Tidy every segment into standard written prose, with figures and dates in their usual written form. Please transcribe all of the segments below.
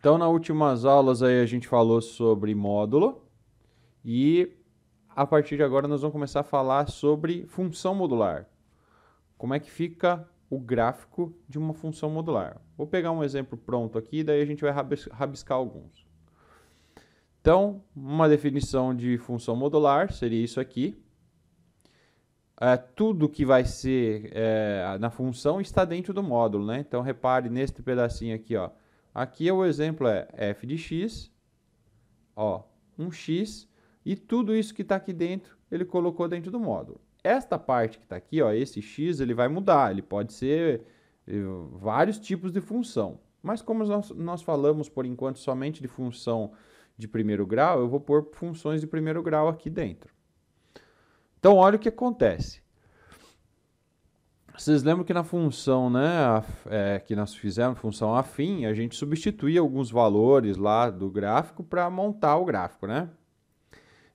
Então, nas últimas aulas aí a gente falou sobre módulo e a partir de agora nós vamos começar a falar sobre função modular. Como é que fica o gráfico de uma função modular. Vou pegar um exemplo pronto aqui, daí a gente vai rabiscar alguns. Então, uma definição de função modular seria isso aqui. Tudo que vai ser na função está dentro do módulo, né? Então, repare neste pedacinho aqui, ó. Aqui o exemplo é f de x, ó, um x, e tudo isso que está aqui dentro, ele colocou dentro do módulo. Esta parte que está aqui, ó, esse x, ele vai mudar, ele pode ser vários tipos de função. Mas como nós falamos, por enquanto, somente de função de primeiro grau, eu vou pôr funções de primeiro grau aqui dentro. Então, olha o que acontece. Vocês lembram que na função, né, que nós fizemos, função afim, a gente substituía alguns valores lá do gráfico para montar o gráfico, né?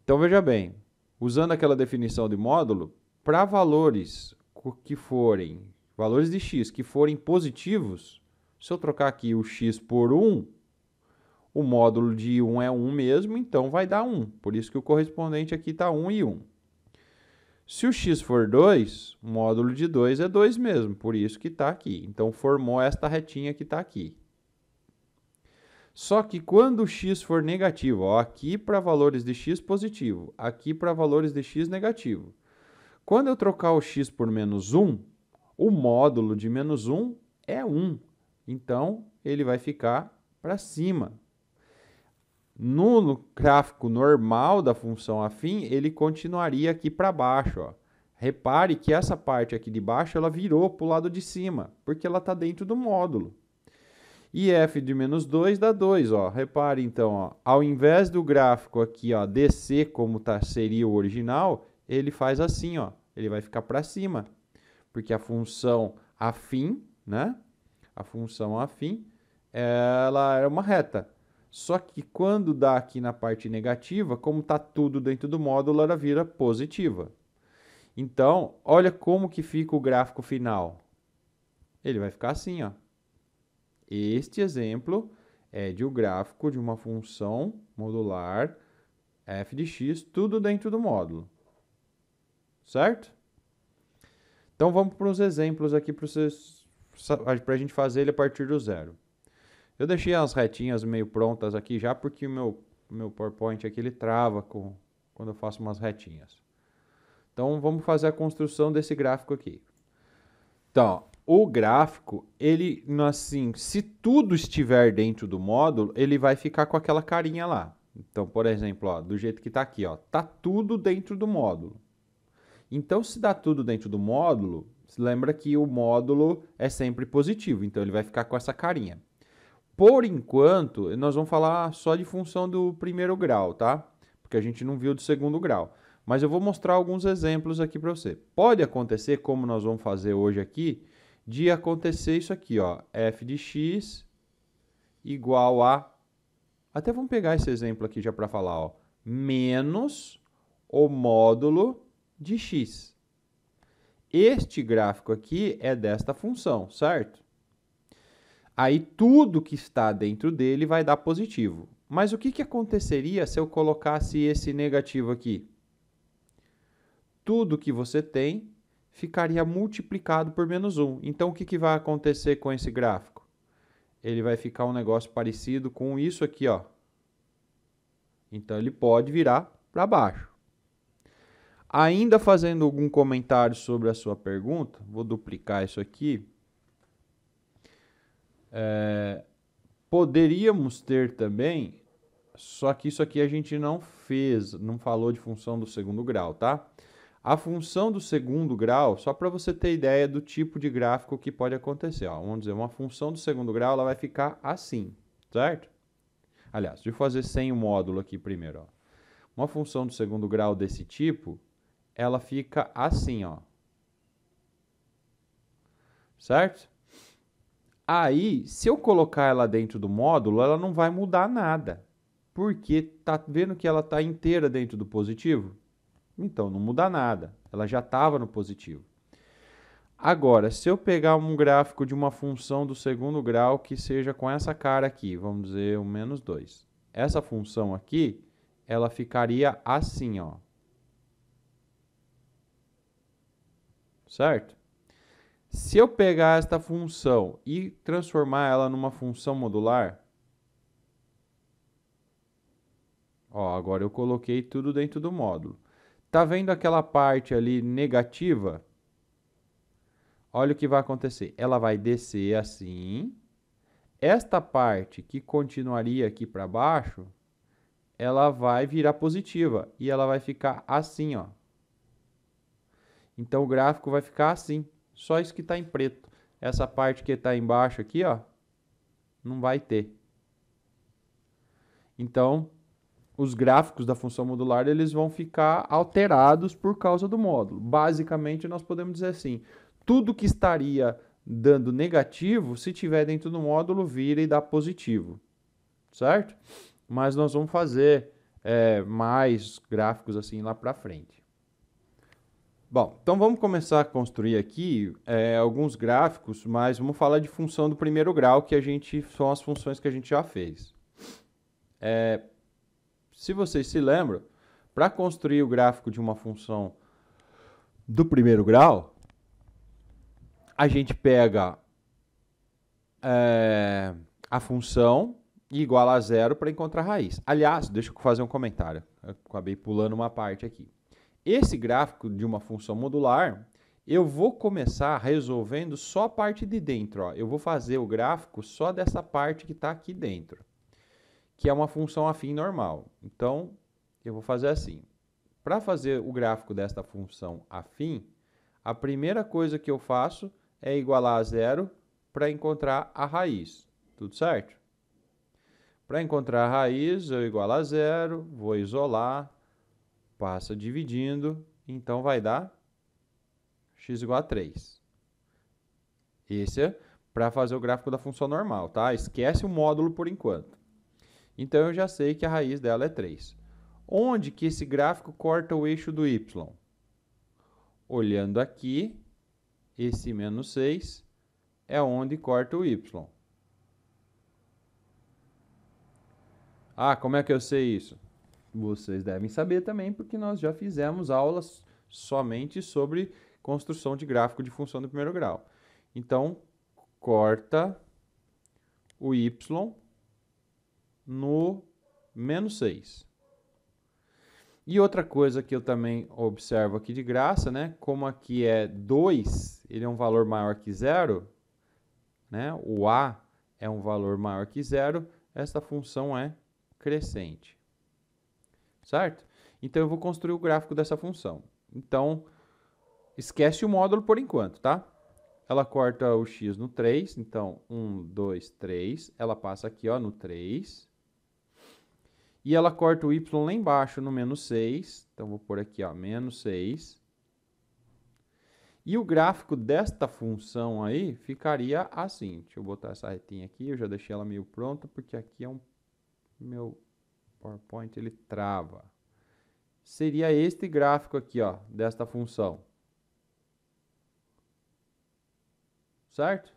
Então, veja bem, usando aquela definição de módulo, para valores que forem, valores de x que forem positivos, se eu trocar aqui o x por 1, o módulo de 1 é 1 mesmo, então vai dar 1. Por isso que o correspondente aqui está 1 e 1. Se o x for 2, o módulo de 2 é 2 mesmo, por isso que está aqui. Então, formou esta retinha que está aqui. Só que quando o x for negativo, ó, aqui para valores de x positivo, aqui para valores de x negativo. Quando eu trocar o x por menos 1, o módulo de menos 1 é 1. Então, ele vai ficar para cima. No gráfico normal da função afim, ele continuaria aqui para baixo. Ó. Repare que essa parte aqui de baixo ela virou para o lado de cima, porque ela está dentro do módulo. E f de menos 2 dá 2. Ó. Repare então, ó, ao invés do gráfico aqui ó, descer como seria o original, ele faz assim, ó, ele vai ficar para cima, porque a função afim, né? A função afim, ela é uma reta. Só que quando dá aqui na parte negativa, como está tudo dentro do módulo, ela vira positiva. Então, olha como que fica o gráfico final. Ele vai ficar assim, ó. Este exemplo é de um gráfico de uma função modular f de x, tudo dentro do módulo. Certo? Então, vamos para os exemplos aqui para a gente fazer ele a partir do zero. Eu deixei as retinhas meio prontas aqui já, porque o meu PowerPoint aqui ele trava quando eu faço umas retinhas. Então, vamos fazer a construção desse gráfico aqui. Então, o gráfico, ele, assim, se tudo estiver dentro do módulo, ele vai ficar com aquela carinha lá. Então, por exemplo, ó, do jeito que está aqui, ó, tá tudo dentro do módulo. Então, se dá tudo dentro do módulo, lembra que o módulo é sempre positivo, então ele vai ficar com essa carinha. Por enquanto, nós vamos falar só de função do primeiro grau, tá? Porque a gente não viu do segundo grau. Mas eu vou mostrar alguns exemplos aqui para você. Pode acontecer, como nós vamos fazer hoje aqui, de acontecer isso aqui, ó. F de x igual a... Até vamos pegar esse exemplo aqui já para falar, ó. Menos o módulo de x. Este gráfico aqui é desta função, certo? Aí tudo que está dentro dele vai dar positivo. Mas o que aconteceria se eu colocasse esse negativo aqui? Tudo que você tem ficaria multiplicado por menos 1. Então, o que vai acontecer com esse gráfico? Ele vai ficar um negócio parecido com isso aqui, ó. Então, ele pode virar para baixo. Ainda fazendo algum comentário sobre a sua pergunta, vou duplicar isso aqui. Poderíamos ter também, só que isso aqui a gente não fez, não falou de função do segundo grau, tá? A função do segundo grau, só para você ter ideia do tipo de gráfico que pode acontecer, ó, vamos dizer, uma função do segundo grau ela vai ficar assim, certo? Aliás, deixa eu fazer sem o módulo aqui primeiro. Ó. Uma função do segundo grau desse tipo, ela fica assim, ó. Certo? Aí, se eu colocar ela dentro do módulo, ela não vai mudar nada. Porque tá vendo que ela está inteira dentro do positivo? Então, não muda nada. Ela já estava no positivo. Agora, se eu pegar um gráfico de uma função do segundo grau que seja com essa cara aqui, vamos dizer o menos 2. Essa função aqui, ela ficaria assim, ó. Certo? Se eu pegar esta função e transformar ela numa função modular, ó, agora eu coloquei tudo dentro do módulo. Tá vendo aquela parte ali negativa? Olha o que vai acontecer. Ela vai descer assim. Esta parte que continuaria aqui para baixo, ela vai virar positiva e ela vai ficar assim, ó. Então o gráfico vai ficar assim. Só isso que está em preto. Essa parte que está embaixo aqui, ó, não vai ter. Então, os gráficos da função modular eles vão ficar alterados por causa do módulo. Basicamente, nós podemos dizer assim, tudo que estaria dando negativo, se tiver dentro do módulo, vira e dá positivo, certo? Mas nós vamos fazer mais gráficos assim lá para frente. Bom, então vamos começar a construir aqui alguns gráficos, mas vamos falar de função do primeiro grau, que são as funções que a gente já fez. Se vocês se lembram, para construir o gráfico de uma função do primeiro grau, a gente pega a função e iguala a zero para encontrar a raiz. Aliás, deixa eu fazer um comentário. Eu acabei pulando uma parte aqui. Esse gráfico de uma função modular, eu vou começar resolvendo só a parte de dentro. Ó. Eu vou fazer o gráfico só dessa parte que está aqui dentro, que é uma função afim normal. Então, eu vou fazer assim. Para fazer o gráfico desta função afim, a primeira coisa que eu faço é igualar a zero para encontrar a raiz. Tudo certo? Para encontrar a raiz, eu igualo a zero, vou isolar, passa dividindo, então vai dar x igual a 3. Esse é para fazer o gráfico da função normal, tá? Esquece o módulo por enquanto. Então, eu já sei que a raiz dela é 3. Onde que esse gráfico corta o eixo do y? Olhando aqui, esse menos 6 é onde corta o y. Ah, como é que eu sei isso? Vocês devem saber também, porque nós já fizemos aulas somente sobre construção de gráfico de função do primeiro grau. Então, corta o y no menos 6. E outra coisa que eu também observo aqui de graça, né? Como aqui é 2, ele é um valor maior que zero, né? O a é um valor maior que zero, essa função é crescente. Certo? Então, eu vou construir o gráfico dessa função. Então, esquece o módulo por enquanto, tá? Ela corta o x no 3, então 1, 2, 3. Ela passa aqui ó, no 3. E ela corta o y lá embaixo no menos 6. Então, vou pôr aqui ó, menos 6. E o gráfico desta função aí ficaria assim. Deixa eu botar essa retinha aqui, eu já deixei ela meio pronta, porque aqui é meu PowerPoint, ele trava. Seria este gráfico aqui, ó, desta função. Certo?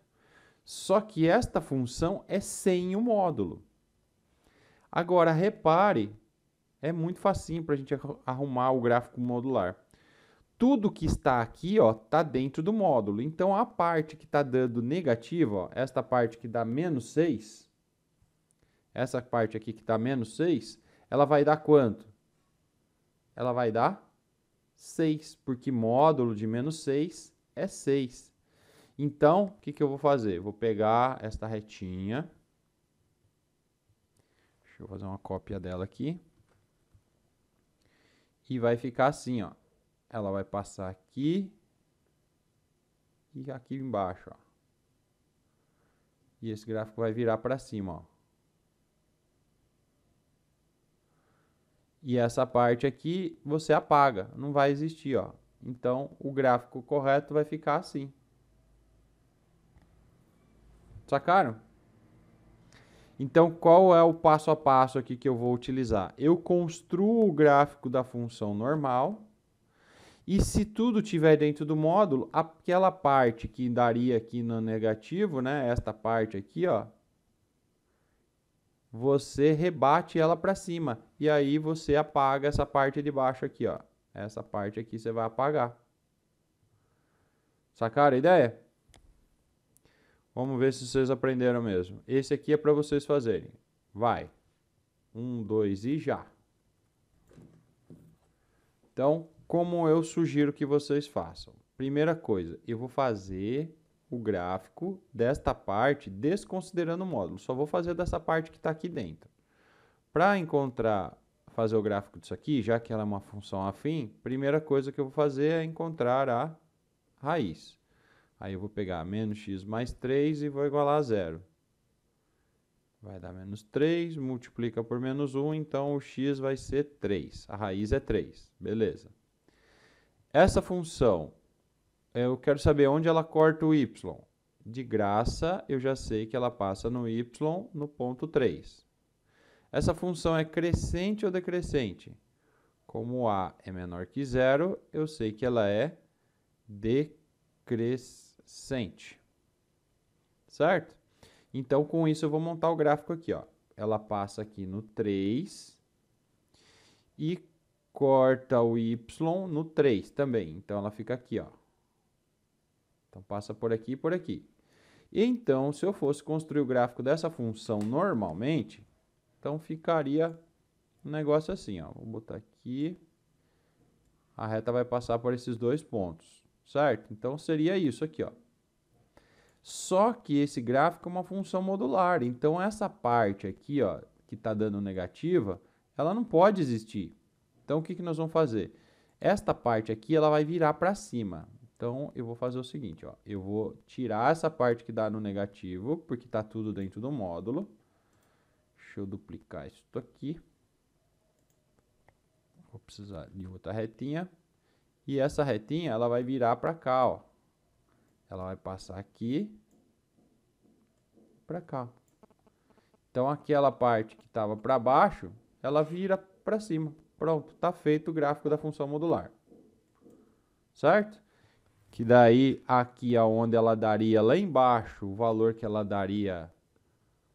Só que esta função é sem o módulo. Agora, repare, é muito facinho para a gente arrumar o gráfico modular. Tudo que está aqui, ó, está dentro do módulo. Então, a parte que está dando negativa, ó, esta parte que dá menos 6, essa parte aqui que está menos 6, ela vai dar quanto? Ela vai dar 6, porque módulo de menos 6 é 6. Então, o que eu vou fazer? Vou pegar esta retinha. Deixa eu fazer uma cópia dela aqui. E vai ficar assim, ó. Ela vai passar aqui e aqui embaixo, ó. E esse gráfico vai virar para cima, ó. E essa parte aqui você apaga, não vai existir, ó. Então, o gráfico correto vai ficar assim. Sacaram? Então, qual é o passo a passo aqui que eu vou utilizar? Eu construo o gráfico da função normal E se tudo estiver dentro do módulo, aquela parte que daria aqui no negativo, né, esta parte aqui, ó, você rebate ela para cima. E aí você apaga essa parte de baixo aqui, ó. Essa parte aqui você vai apagar. Sacaram a ideia? Vamos ver se vocês aprenderam mesmo. Esse aqui é para vocês fazerem. Vai. 1, 2 e já. Então, como eu sugiro que vocês façam? Primeira coisa, eu vou fazer o gráfico desta parte desconsiderando o módulo. Só vou fazer dessa parte que está aqui dentro. Para fazer o gráfico disso aqui, já que ela é uma função afim, primeira coisa que eu vou fazer é encontrar a raiz. Aí eu vou pegar menos x mais 3 e vou igualar a zero. Vai dar menos 3, multiplica por menos 1, então o x vai ser 3. A raiz é 3, beleza. Essa função, eu quero saber onde ela corta o y. De graça, eu já sei que ela passa no y no ponto 3. Essa função é crescente ou decrescente? Como a é menor que zero, eu sei que ela é decrescente. Certo? Então, com isso, eu vou montar o gráfico aqui, ó. Ela passa aqui no 3 e corta o y no 3 também. Então, ela fica aqui, ó. Então, passa por aqui e por aqui. Então, se eu fosse construir o gráfico dessa função normalmente, então ficaria um negócio assim, ó. Vou botar aqui. A reta vai passar por esses dois pontos, certo? Então, seria isso aqui, ó. Só que esse gráfico é uma função modular. Então, essa parte aqui, ó, que está dando negativa, ela não pode existir. Então, o que nós vamos fazer? Esta parte aqui, ela vai virar para cima. Então, eu vou fazer o seguinte, ó. Eu vou tirar essa parte que dá no negativo, porque está tudo dentro do módulo. Deixa eu duplicar isso aqui. Vou precisar de outra retinha. E essa retinha, ela vai virar para cá, ó. Ela vai passar aqui para cá. Então, aquela parte que estava para baixo, ela vira para cima. Pronto, está feito o gráfico da função modular. Certo? Que daí, aqui aonde ela daria lá embaixo, o valor que ela daria,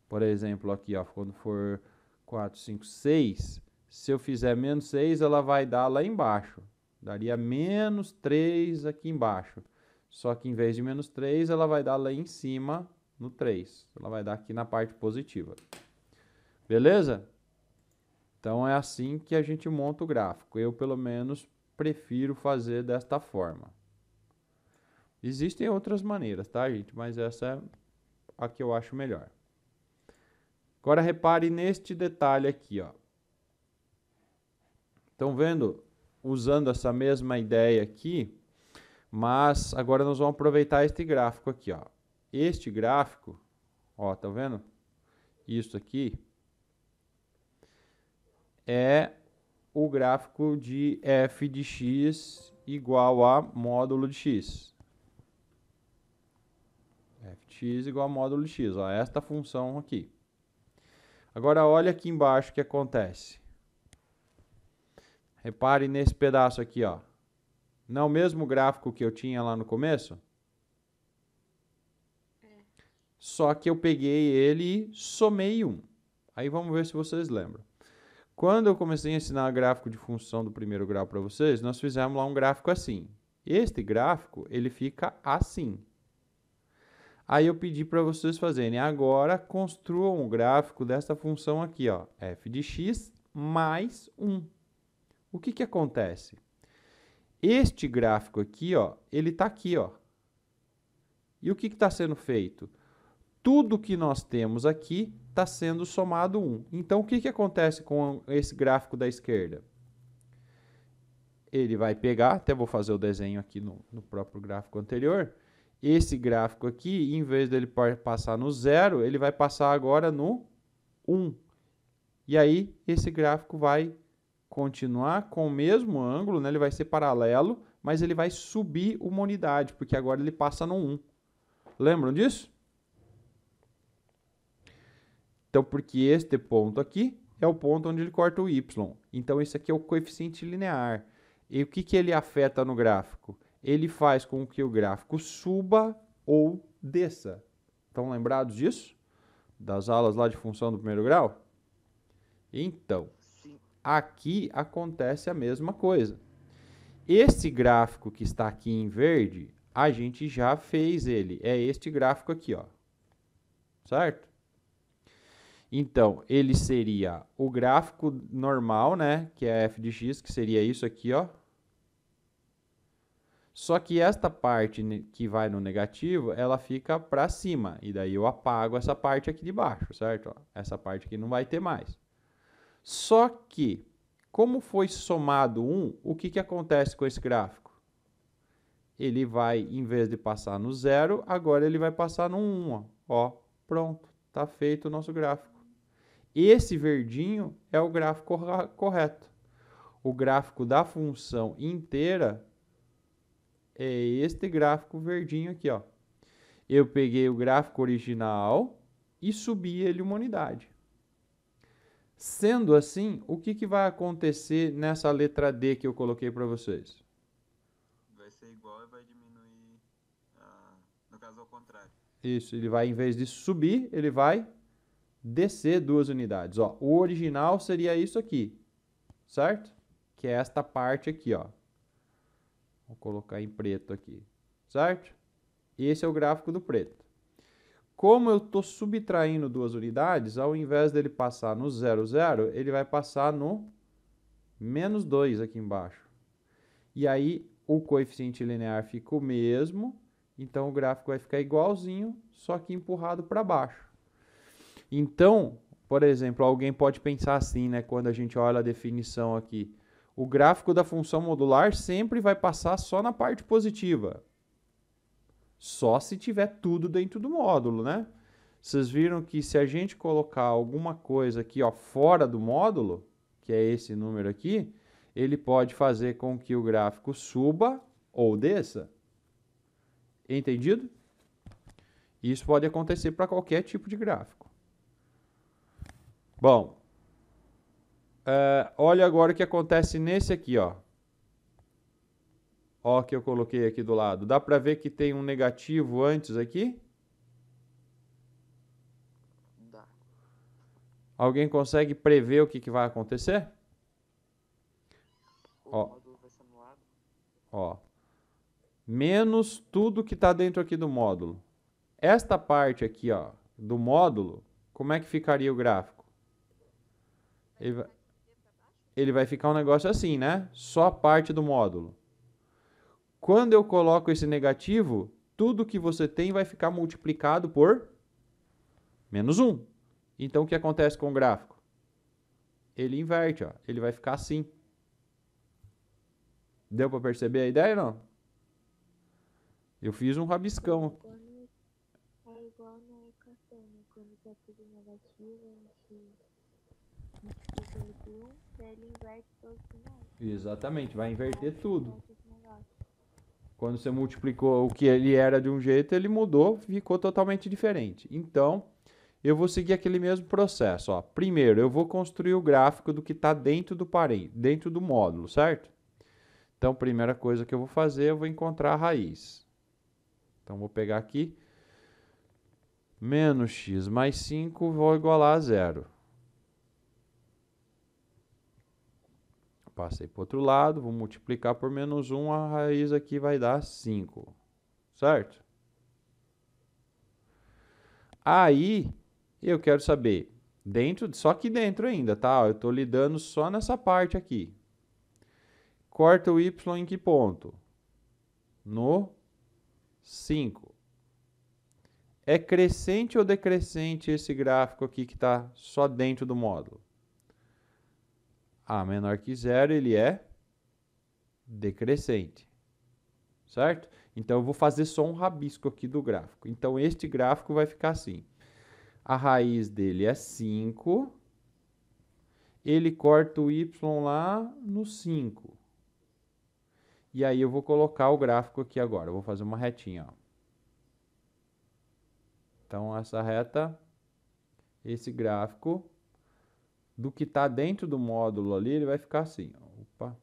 por exemplo, aqui, ó, quando for 4, 5, 6, se eu fizer menos 6, ela vai dar lá embaixo. Daria menos 3 aqui embaixo. Só que em vez de menos 3, ela vai dar lá em cima no 3. Ela vai dar aqui na parte positiva. Beleza? Então, é assim que a gente monta o gráfico. Eu, pelo menos, prefiro fazer desta forma. Existem outras maneiras, tá, gente? Mas essa é a que eu acho melhor. Agora, repare neste detalhe aqui, ó. Estão vendo? Usando essa mesma ideia aqui, mas agora nós vamos aproveitar este gráfico aqui, ó. Este gráfico, ó, tá vendo? Isso aqui é o gráfico de f de x igual a módulo de x. F de x igual a módulo de x, ó, esta função aqui. Agora, olha aqui embaixo o que acontece. Repare nesse pedaço aqui, ó. Não é o mesmo gráfico que eu tinha lá no começo? Só que eu peguei ele e somei 1. Aí vamos ver se vocês lembram. Quando eu comecei a ensinar gráfico de função do primeiro grau para vocês, nós fizemos lá um gráfico assim. Este gráfico, ele fica assim. Aí eu pedi para vocês fazerem. Agora, construam um gráfico dessa função aqui, ó. F de x mais 1. O que acontece? Este gráfico aqui, ó, ele está aqui, ó. E o que está sendo feito? Tudo que nós temos aqui está sendo somado 1. Então, o que acontece com esse gráfico da esquerda? Ele vai pegar, até vou fazer o desenho aqui no próprio gráfico anterior. Esse gráfico aqui, em vez dele passar no 0, ele vai passar agora no 1. E aí, esse gráfico vai continuar com o mesmo ângulo, né? Ele vai ser paralelo, mas ele vai subir uma unidade, porque agora ele passa no 1. Lembram disso? Então, porque este ponto aqui é o ponto onde ele corta o y. Então, esse aqui é o coeficiente linear. E o que, que ele afeta no gráfico? Ele faz com que o gráfico suba ou desça. Estão lembrados disso? Das aulas lá de função do primeiro grau? Então, Sim. aqui acontece a mesma coisa. Esse gráfico que está aqui em verde, a gente já fez ele. É este gráfico aqui, ó. Certo? Então, ele seria o gráfico normal, né? Que é f de x, que seria isso aqui, ó. Só que esta parte que vai no negativo, ela fica para cima. E daí eu apago essa parte aqui de baixo, certo? Ó, essa parte aqui não vai ter mais. Só que, como foi somado 1, o que, que acontece com esse gráfico? Ele vai, em vez de passar no 0, agora ele vai passar no 1. Ó, pronto, está feito o nosso gráfico. Esse verdinho é o gráfico correto. O gráfico da função inteira é este gráfico verdinho aqui, ó. Eu peguei o gráfico original e subi ele uma unidade. Sendo assim, o que, que vai acontecer nessa letra D que eu coloquei para vocês? Vai ser igual e vai diminuir, no caso ao contrário. Isso, ele vai, em vez de subir, ele vai descer 2 unidades. Ó, o original seria isso aqui, certo? Que é esta parte aqui, ó. Vou colocar em preto aqui, certo? Esse é o gráfico do preto. Como eu estou subtraindo 2 unidades, ao invés dele passar no 0, 0, ele vai passar no menos 2 aqui embaixo. E aí, o coeficiente linear fica o mesmo, então o gráfico vai ficar igualzinho, só que empurrado para baixo. Então, por exemplo, alguém pode pensar assim, né, quando a gente olha a definição aqui. O gráfico da função modular sempre vai passar só na parte positiva. Só se tiver tudo dentro do módulo, né? Vocês viram que se a gente colocar alguma coisa aqui, ó, fora do módulo, que é esse número aqui, ele pode fazer com que o gráfico suba ou desça. Entendido? Isso pode acontecer para qualquer tipo de gráfico. Bom, olha agora o que acontece nesse aqui, ó. Ó, que eu coloquei aqui do lado. Dá para ver que tem um negativo antes aqui? Dá. Alguém consegue prever o que, que vai acontecer? O Ó, módulo vai ser anulado. ó. Menos tudo que está dentro aqui do módulo. Esta parte aqui, ó, do módulo, como é que ficaria o gráfico? Ele vai ficar um negócio assim, né? Só a parte do módulo. Quando eu coloco esse negativo, tudo que você tem vai ficar multiplicado por menos 1. Então, o que acontece com o gráfico? Ele inverte, ó. Ele vai ficar assim. Deu para perceber a ideia, não? Eu fiz um rabiscão. É igual na equação, né? Quando tá tudo negativo, a gente multiplica ele por 1, daí ele inverte todos os sinais. Exatamente, vai inverter tudo. Inverte esse negócio. Quando você multiplicou o que ele era de um jeito, ele mudou, ficou totalmente diferente. Então, eu vou seguir aquele mesmo processo. Ó. Primeiro, eu vou construir o gráfico do que está dentro do dentro do módulo, certo? Então, primeira coisa que eu vou fazer, eu vou encontrar a raiz. Então, vou pegar aqui, menos x mais 5, vou igualar a 0. Passei para o outro lado, vou multiplicar por menos 1, a raiz aqui vai dar 5, certo? Aí, eu quero saber, só aqui dentro ainda, tá? Eu estou lidando só nessa parte aqui. Corta o y em que ponto? No 5. É crescente ou decrescente esse gráfico aqui que está só dentro do módulo? A menor que 0, ele é decrescente, certo? Então, eu vou fazer só um rabisco aqui do gráfico. Então, este gráfico vai ficar assim. A raiz dele é 5. Ele corta o y lá no 5. E aí, eu vou colocar o gráfico aqui agora. Eu vou fazer uma retinha, ó. Então, essa reta, esse gráfico do que está dentro do módulo ali, ele vai ficar assim. Ó. Opa.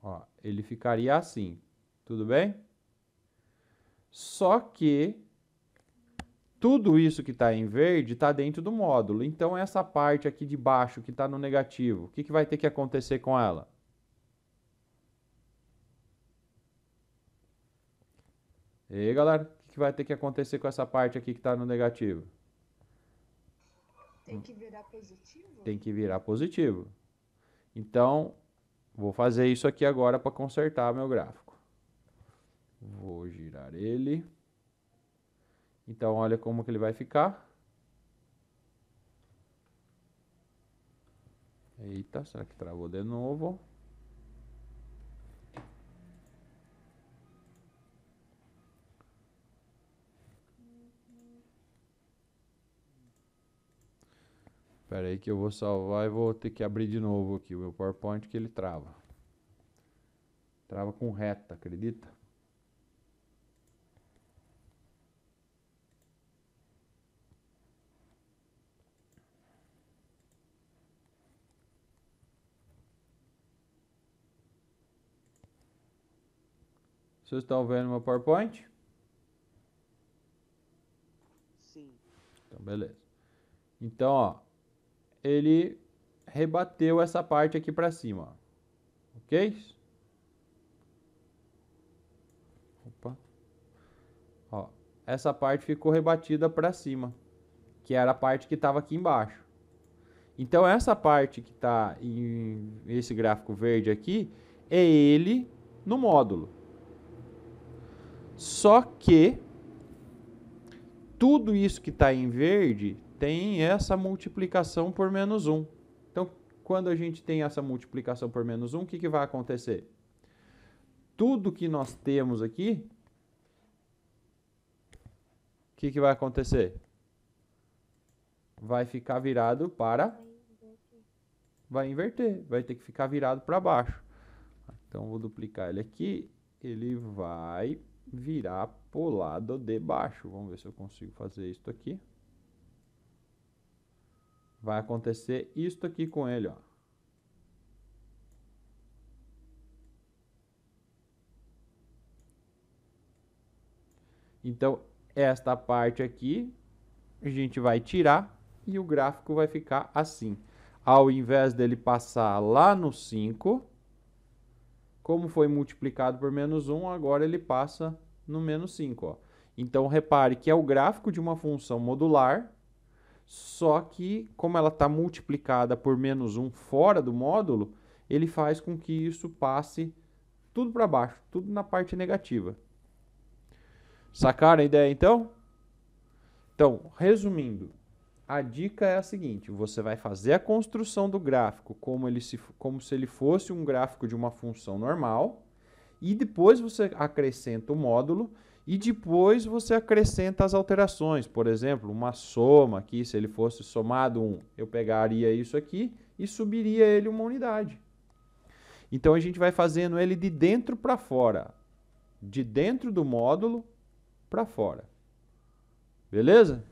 Ó, ele ficaria assim, tudo bem? Só que tudo isso que está em verde está dentro do módulo. Então, essa parte aqui de baixo que está no negativo, o que, que vai ter que acontecer com ela? E aí, galera, o que vai ter que acontecer com essa parte aqui que está no negativo? Tem que virar positivo? Tem que virar positivo. Então, vou fazer isso aqui agora para consertar meu gráfico. Vou girar ele. Então, olha como que ele vai ficar. Eita, será que travou de novo? Espera aí que eu vou salvar e vou ter que abrir de novo aqui o meu PowerPoint que ele trava. Trava com reta, acredita? Vocês estão vendo meu PowerPoint? Sim. Então, beleza. Então, ó, ele rebateu essa parte aqui para cima, ó. Ok? Opa. Ó, essa parte ficou rebatida para cima, que era a parte que estava aqui embaixo. Então, essa parte que está em esse gráfico verde aqui, é ele no módulo. Só que tudo isso que está em verde tem essa multiplicação por menos 1. Então, quando a gente tem essa multiplicação por menos 1, o que, que vai acontecer? Tudo que nós temos aqui, o que, que vai acontecer? Vai ficar virado para... Vai inverter, vai ter que ficar virado para baixo. Então, vou duplicar ele aqui, ele vai virar para o lado de baixo. Vamos ver se eu consigo fazer isso aqui. Vai acontecer isto aqui com ele, ó. Então, esta parte aqui a gente vai tirar e o gráfico vai ficar assim. Ao invés dele passar lá no 5, como foi multiplicado por menos 1, agora ele passa no menos 5. Ó. Então, repare que é o gráfico de uma função modular, só que, como ela está multiplicada por menos 1 fora do módulo, ele faz com que isso passe tudo para baixo, tudo na parte negativa. Sacaram a ideia, então? Então, resumindo, a dica é a seguinte: você vai fazer a construção do gráfico como se ele fosse um gráfico de uma função normal, e depois você acrescenta o módulo, e depois você acrescenta as alterações. Por exemplo, uma soma aqui, se ele fosse somado 1, eu pegaria isso aqui e subiria ele uma unidade. Então, a gente vai fazendo ele de dentro para fora, de dentro do módulo para fora. Beleza?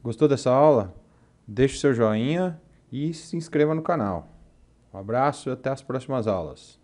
Gostou dessa aula? Deixe seu joinha e se inscreva no canal. Um abraço e até as próximas aulas.